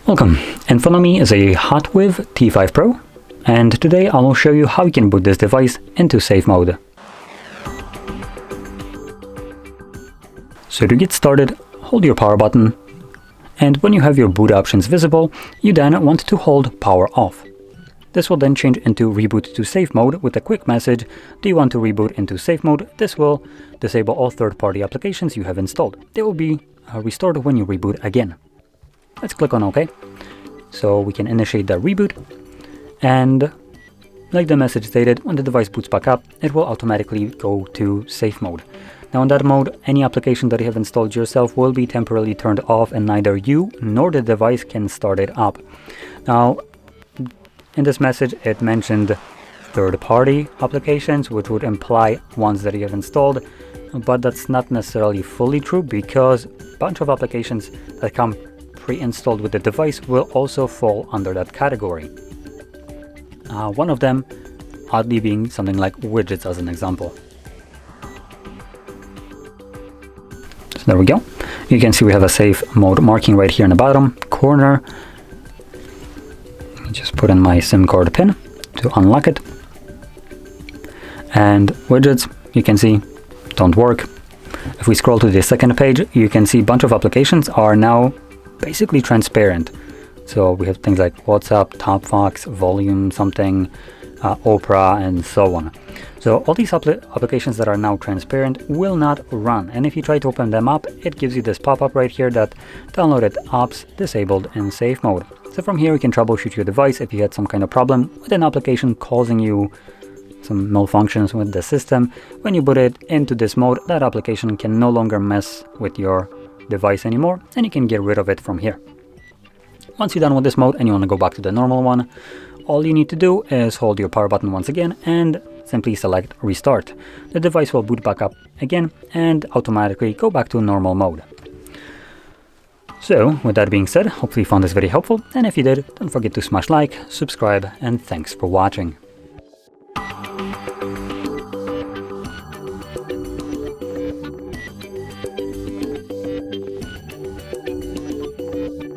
Welcome, in front of me is a HOTWAV T5 Pro, and today I will show you how you can boot this device into safe mode. So to get started, hold your power button, and when you have your boot options visible, you then want to hold power off. This will then change into reboot to safe mode with a quick message: do you want to reboot into safe mode? This will disable all third-party applications you have installed. They will be restored when you reboot again. Let's click on OK. So we can initiate that reboot, and like the message stated, when the device boots back up, it will automatically go to safe mode. Now in that mode, any application that you have installed yourself will be temporarily turned off, and neither you nor the device can start it up. Now in this message it mentioned third-party applications, which would imply ones that you have installed, but that's not necessarily fully true, because a bunch of applications that come pre-installed with the device will also fall under that category. One of them oddly being something like widgets, as an example. So there we go. You can see we have a safe mode marking right here in the bottom corner. Let me just put in my SIM card pin to unlock it. And widgets, you can see, don't work. If we scroll to the second page, you can see a bunch of applications are now basically transparent. So we have things like WhatsApp, TopFox, Volume something, Opera, and so on. So all these applications that are now transparent will not run, and if you try to open them up, it gives you this pop-up right here that downloaded apps disabled in safe mode. So from here you can troubleshoot your device if you had some kind of problem with an application causing you some malfunctions with the system. When you put it into this mode, that application can no longer mess with your device anymore, and you can get rid of it from here. Once you're done with this mode and you want to go back to the normal one, all you need to do is hold your power button once again and simply select restart. The device will boot back up again and automatically go back to normal mode. So with that being said, hopefully you found this video helpful, and if you did, don't forget to smash like, subscribe, and thanks for watching.